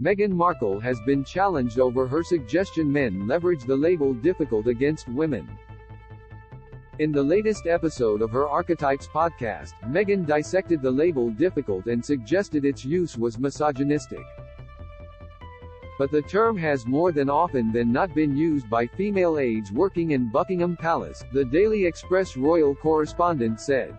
Meghan Markle has been challenged over her suggestion men leverage the label difficult against women. In the latest episode of her Archetypes podcast, Meghan dissected the label difficult and suggested its use was misogynistic. But the term has more than often than not been used by female aides working in Buckingham Palace, the Daily Express Royal Correspondent said.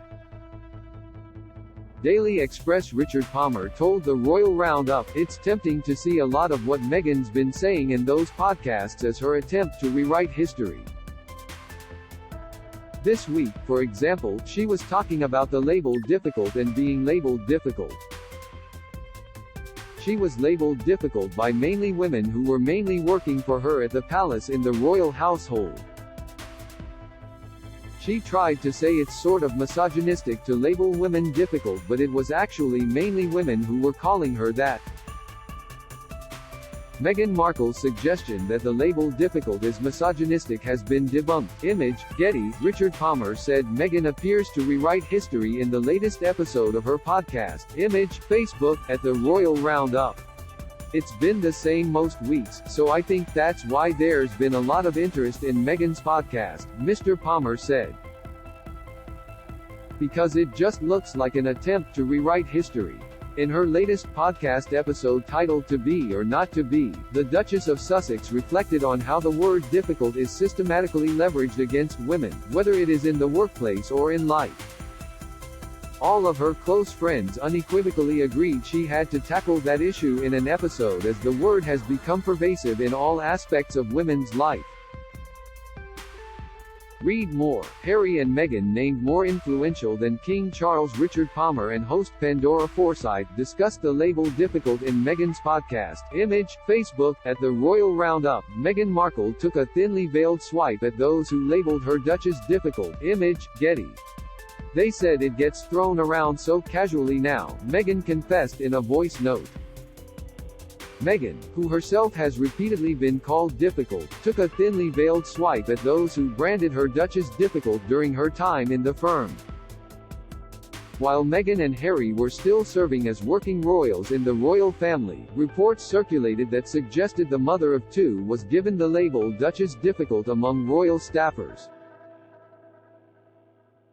Daily Express Richard Palmer told the Royal Roundup, "It's tempting to see a lot of what Meghan's been saying in those podcasts as her attempt to rewrite history. This week, for example, she was talking about the label difficult and being labeled difficult. She was labeled difficult by mainly women who were mainly working for her at the palace in the royal household. She tried to say it's sort of misogynistic to label women difficult, but it was actually mainly women who were calling her that." Meghan Markle's suggestion that the label difficult is misogynistic has been debunked. Image, Getty. Richard Palmer said Meghan appears to rewrite history in the latest episode of her podcast, Image, Facebook, at the Royal Roundup. "It's been the same most weeks, so I think that's why there's been a lot of interest in Meghan's podcast," Mr. Palmer said. "Because it just looks like an attempt to rewrite history." In her latest podcast episode titled To Be or Not to Be, the Duchess of Sussex reflected on how the word difficult is systematically leveraged against women, whether it is in the workplace or in life. All of her close friends unequivocally agreed she had to tackle that issue in an episode as the word has become pervasive in all aspects of women's life. Read more. Harry and Meghan named more influential than King Charles. Richard Palmer and host Pandora Forsyth discussed the label difficult in Meghan's podcast, Image, Facebook. At the Royal Roundup, Meghan Markle took a thinly veiled swipe at those who labeled her Duchess difficult. Image, Getty. "They said it gets thrown around so casually now," Meghan confessed in a voice note. Meghan, who herself has repeatedly been called difficult, took a thinly veiled swipe at those who branded her Duchess difficult during her time in the firm. While Meghan and Harry were still serving as working royals in the royal family, reports circulated that suggested the mother of two was given the label Duchess difficult among royal staffers.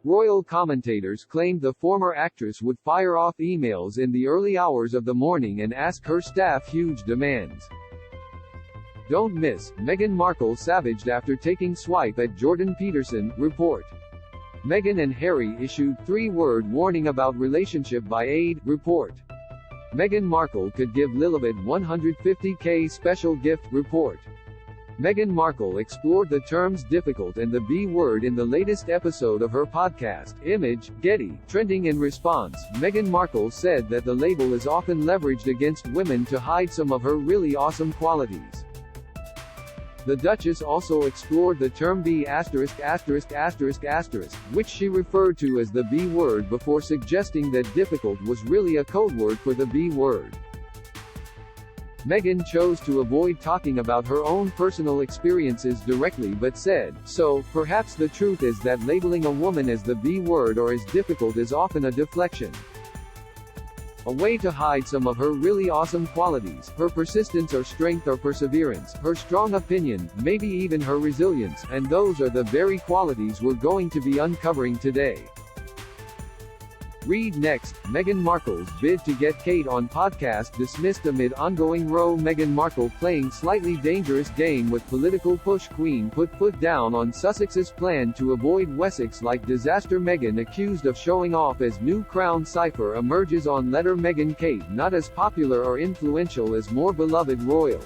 Royal commentators claimed the former actress would fire off emails in the early hours of the morning and ask her staff huge demands. Don't miss, Meghan Markle savaged after taking swipe at Jordan Peterson, report. Meghan and Harry issued three-word warning about relationship by aide, report. Meghan Markle could give Lilibet $150K special gift, report. Meghan Markle explored the terms difficult and the B word in the latest episode of her podcast, Image, Getty. Trending in response, Meghan Markle said that the label is often leveraged against women to hide some of her really awesome qualities. The Duchess also explored the term B********, which she referred to as the B word before suggesting that difficult was really a code word for the B word. Meghan chose to avoid talking about her own personal experiences directly but said, "So, perhaps the truth is that labeling a woman as the B word or as difficult is often a deflection. A way to hide some of her really awesome qualities, her persistence or strength or perseverance, her strong opinion, maybe even her resilience, and those are the very qualities we're going to be uncovering today." Read next, Meghan Markle's bid to get Kate on podcast dismissed amid ongoing row. Meghan Markle playing slightly dangerous game with political push. Queen put foot down on Sussex's plan to avoid Wessex-like disaster. Meghan accused of showing off as new crown cipher emerges on letter. Meghan Kate not as popular or influential as more beloved royal.